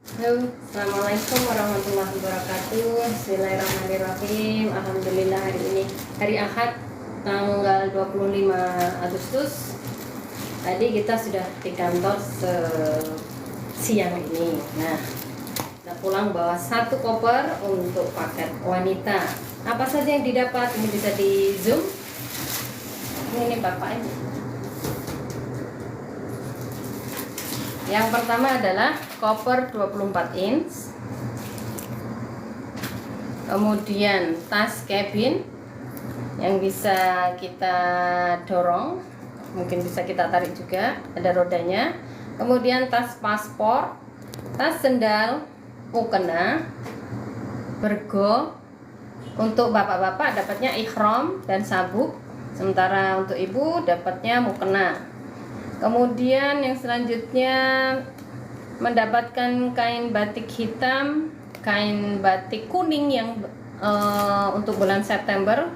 Halo, Assalamualaikum warahmatullahi wabarakatuh. Bismillahirrahmanirrahim. Alhamdulillah hari ini hari Ahad tanggal 25 Agustus. Tadi kita sudah di kantor siang ini. Nah, kita pulang bawa satu koper untuk paket wanita. Apa saja yang didapat? Ini bisa di zoom. Ini Bapak ini. Yang pertama adalah koper 24 inch. Kemudian tas cabin yang bisa kita dorong, mungkin bisa kita tarik juga, ada rodanya. Kemudian tas paspor, tas sendal, mukena, bergo. Untuk bapak-bapak dapatnya ihram dan sabuk, sementara untuk ibu dapatnya mukena. Kemudian yang selanjutnya mendapatkan kain batik hitam, kain batik kuning yang untuk bulan September.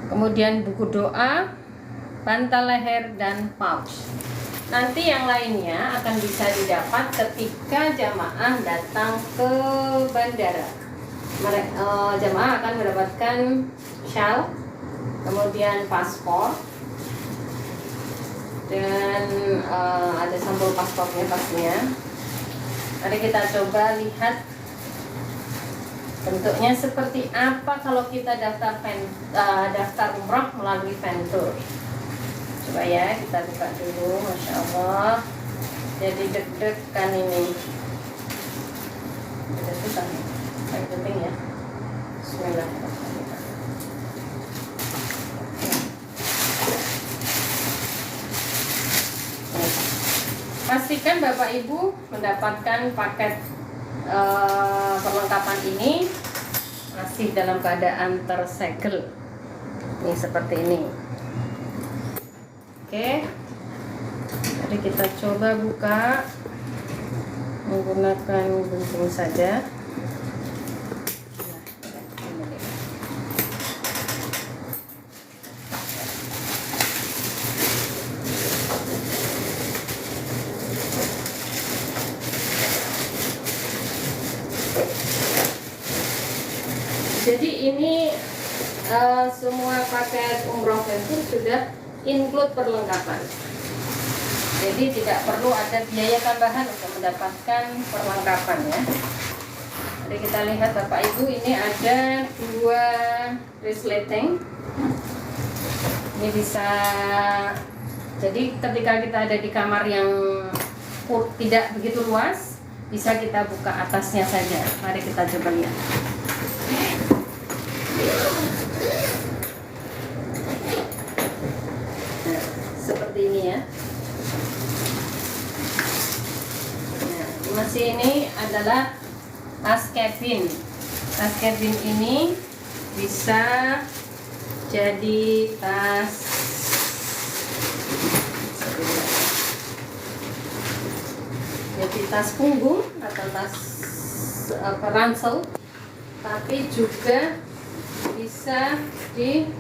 Kemudian buku doa, bantal leher dan pouch. Nanti yang lainnya akan bisa didapat ketika jamaah datang ke bandara. Jamaah akan mendapatkan shawl, kemudian paspor, dan ada sampul paspornya pastinya. Mari kita coba lihat bentuknya seperti apa kalau kita daftar umroh melalui Ventur. Coba ya, kita buka dulu. Masya Allah, jadi deg-degan ini. Deg-degan, paling penting ya. Bismillahirrahmanirrahim. Pastikan Bapak Ibu mendapatkan paket perlengkapan ini masih dalam keadaan tersegel. Ini seperti ini. Oke, jadi kita coba buka menggunakan gunting saja. Jadi ini semua paket umroh Ventur sudah include perlengkapan. Jadi tidak perlu ada biaya tambahan untuk mendapatkan perlengkapan ya. Jadi kita lihat Bapak Ibu, ini ada 2 resleting. Ini bisa, jadi ketika kita ada di kamar yang tidak begitu luas, bisa kita buka atasnya saja. Mari kita coba lihat. Nah, seperti ini ya. Nah, masih ini adalah tas cabin. Tas cabin ini bisa jadi tas punggung atau tas ransel, tapi juga bisa dijadikan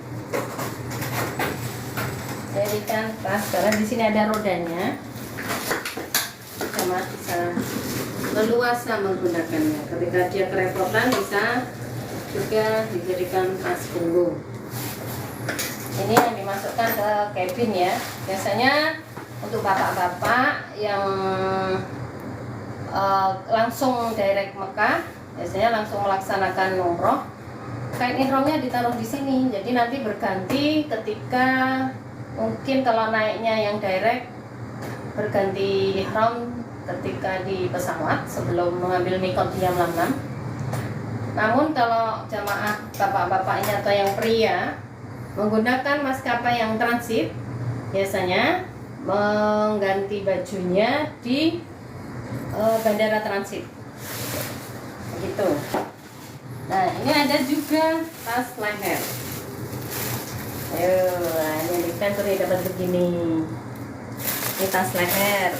tas karena di sini ada rodanya, sama bisa leluasa menggunakannya. Ketika dia kerepotan bisa juga dijadikan tas punggung. Ini yang dimasukkan ke cabin ya. Biasanya untuk bapak-bapak yang langsung direct Mekah, biasanya langsung melaksanakan umroh, kain ihramnya ditaruh di sini. Jadi nanti berganti ketika mungkin kalau naiknya yang direct, berganti ihram ketika di pesawat sebelum mengambil mikot di jam 6. Namun kalau jamaah bapak-bapaknya atau yang pria menggunakan maskapai yang transit, biasanya mengganti bajunya di bandara transit gitu. Nah, ini ada juga tas leher. Ayo, ini kan tuh dapat begini. Ini tas leher.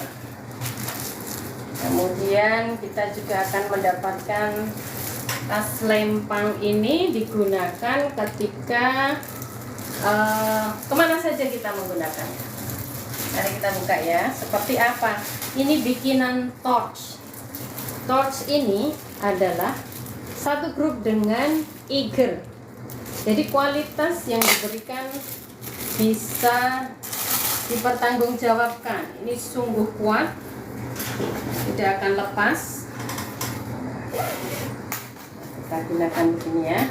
Kemudian kita juga akan mendapatkan tas lempang. Ini digunakan ketika kemana saja kita menggunakannya. Mari kita buka ya. Seperti apa? Ini bikinan torch. Torch ini adalah satu grup dengan Eiger. Jadi kualitas yang diberikan bisa dipertanggungjawabkan. Ini sungguh kuat, tidak akan lepas. Kita gunakan begini ya.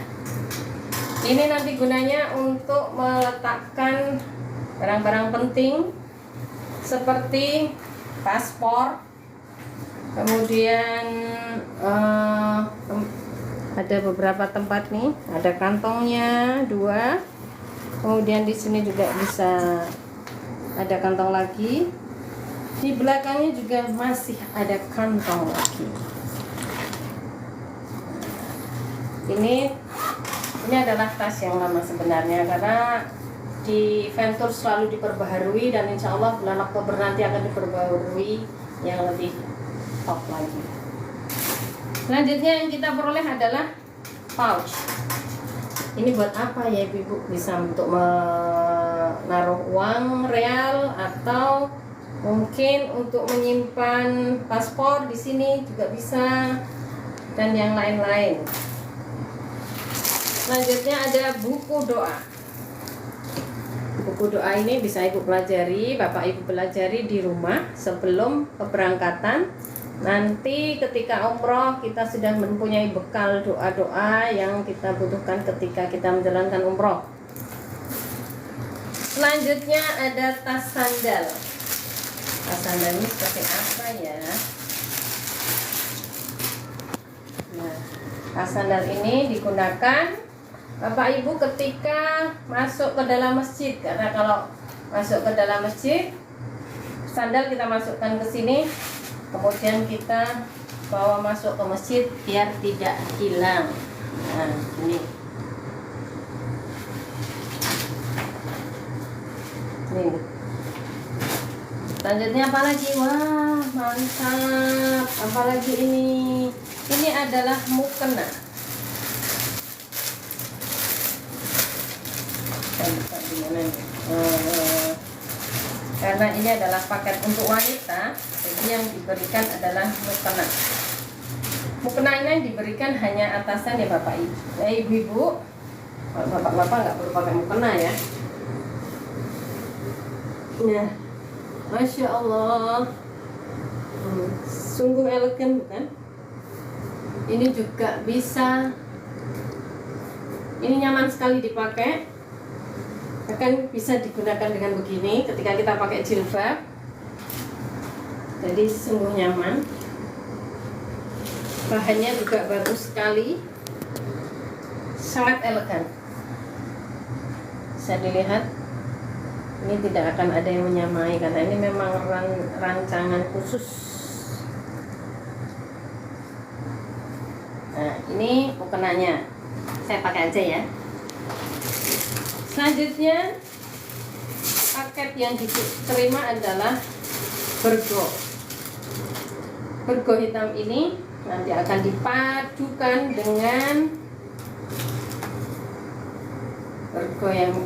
Ini nanti gunanya untuk meletakkan barang-barang penting seperti paspor, kemudian ada beberapa tempat nih, ada kantongnya 2, kemudian di sini juga bisa ada kantong lagi, di belakangnya juga masih ada kantong lagi. Ini adalah tas yang lama sebenarnya, karena di Venture selalu diperbaharui, dan insya Allah bulan Oktober nanti akan diperbaharui yang lebih top lagi. Selanjutnya yang kita peroleh adalah pouch. Ini buat apa ya Ibu? Bisa untuk menaruh uang real, atau mungkin untuk menyimpan paspor di sini juga bisa, dan yang lain-lain. Selanjutnya ada buku doa. Buku doa ini bisa Ibu pelajari, Bapak Ibu pelajari di rumah sebelum keberangkatan. Nanti ketika umroh kita sudah mempunyai bekal doa-doa yang kita butuhkan ketika kita menjalankan umroh. Selanjutnya ada tas sandal. Tas sandal ini seperti apa ya? Nah, tas sandal ini digunakan Bapak Ibu ketika masuk ke dalam masjid, karena kalau masuk ke dalam masjid, sandal kita masukkan ke sini, kemudian kita bawa masuk ke masjid biar tidak hilang. Nah, ini. Nih. Selanjutnya apa lagi? Wah, mantap. Apalagi ini? Ini adalah mukena. Karena ini adalah paket untuk wanita, jadi yang diberikan adalah mukena. Mukena ini diberikan hanya atasan ya Bapak Ibu. Ya Ibu-ibu, Bapak-bapak nggak perlu pakai mukena ya. Nah, Masya Allah, sungguh elegan bukan? Ini juga bisa, ini nyaman sekali dipakai. Akan bisa digunakan dengan begini ketika kita pakai jilbab, jadi sungguh nyaman. Bahannya juga bagus sekali, sangat elegan. Bisa dilihat, ini tidak akan ada yang menyamai karena ini memang rancangan khusus. Nah, ini mukenanya saya pakai aja ya. Selanjutnya paket yang diterima adalah bergo. Bergo hitam ini nanti akan dipadukan dengan bergo yang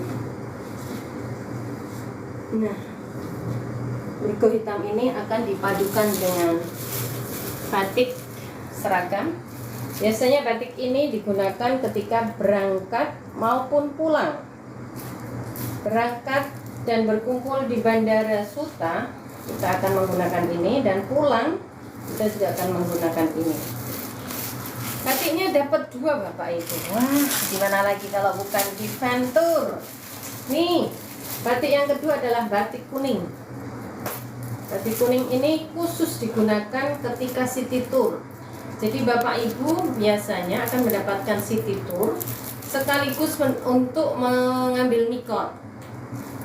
bergo hitam ini akan dipadukan dengan batik seragam. Biasanya batik ini digunakan ketika berangkat maupun pulang. Berangkat dan berkumpul di Bandara Suta, kita akan menggunakan ini, dan pulang kita juga akan menggunakan ini. Batiknya dapat 2 Bapak Ibu. Wah, gimana lagi kalau bukan di Venture. Nih, batik yang kedua adalah batik kuning. Batik kuning ini khusus digunakan ketika city tour. Jadi Bapak Ibu biasanya akan mendapatkan city tour sekaligus untuk mengambil mikot.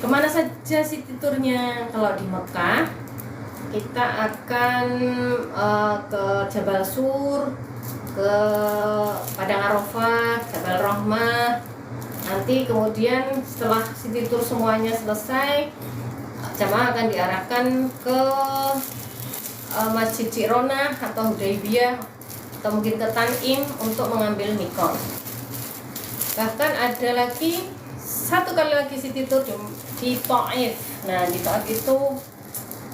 Kemana saja city tournya? Kalau di Mekah kita akan ke Jabal Sur, ke Padang Arafah, Jabal Rahmah. Nanti kemudian setelah city tour semuanya selesai, jamaah akan diarahkan ke Masjid Jirona atau Hudaybiyah atau mungkin ke Tanim untuk mengambil mikot. Bahkan ada lagi satu kali lagi city tour di Taif. Nah, di Taif itu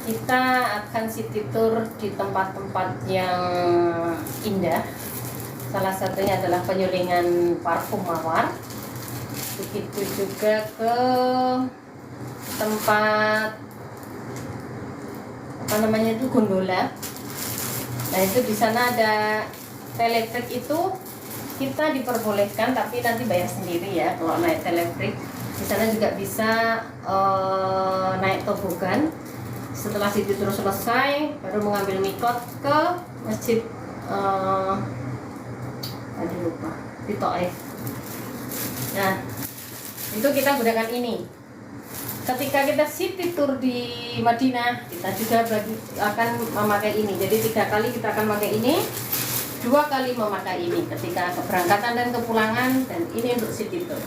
kita akan city tour di tempat-tempat yang indah. Salah satunya adalah penyulingan parfum mawar. Begitu juga ke tempat apa namanya itu, gondola. Nah itu di sana ada teletrek, itu kita diperbolehkan tapi nanti bayar sendiri ya kalau naik teletrek. Di sana juga bisa naik tobogan. Setelah situ terus selesai, baru mengambil mikot ke masjid aduh lupa, di Taif. Nah itu kita gunakan ini. Ketika kita city tour di Madinah, kita juga akan memakai ini. Jadi 3 kali kita akan memakai ini, 2 kali memakai ini ketika keberangkatan dan kepulangan, dan ini untuk city tour.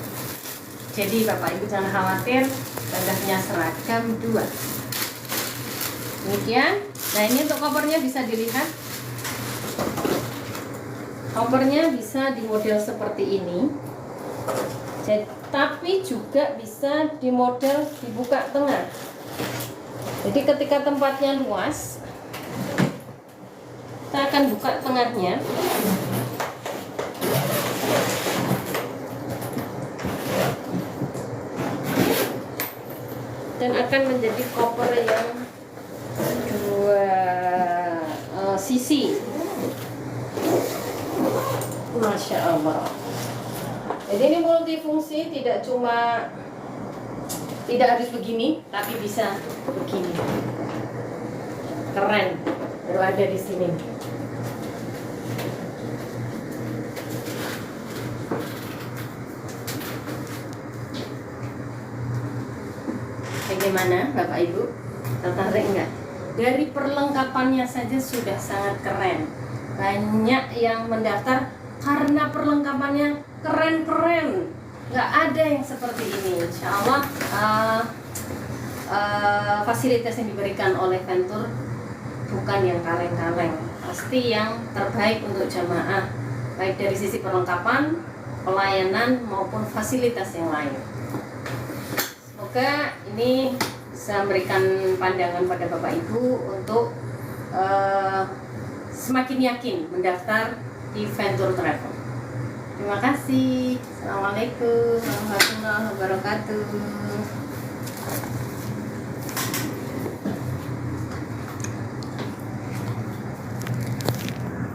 Jadi Bapak Ibu jangan khawatir, bandahnya seragam 2. Demikian. Nah ini untuk covernya bisa dilihat. Covernya bisa di model seperti ini. Tapi juga bisa di model dibuka tengah. Jadi ketika tempatnya luas, kita akan buka tengahnya. Dan akan menjadi koper yang 2 sisi. Masya Allah. Jadi ini multifungsi, tidak harus begini, tapi bisa begini. Keren, baru ada di sini. Bagaimana Bapak Ibu? Tertarik nggak? Dari perlengkapannya saja sudah sangat keren. Banyak yang mendaftar karena perlengkapannya keren-keren. Nggak ada yang seperti ini. Insya Allah fasilitas yang diberikan oleh Ventur bukan yang kaleng-kaleng, pasti yang terbaik untuk jamaah, baik dari sisi perlengkapan, pelayanan maupun fasilitas yang lain. Semoga ini bisa memberikan pandangan pada Bapak Ibu untuk semakin yakin mendaftar di Ventur Travel. Terima kasih. Assalamualaikum warahmatullahi wabarakatuh.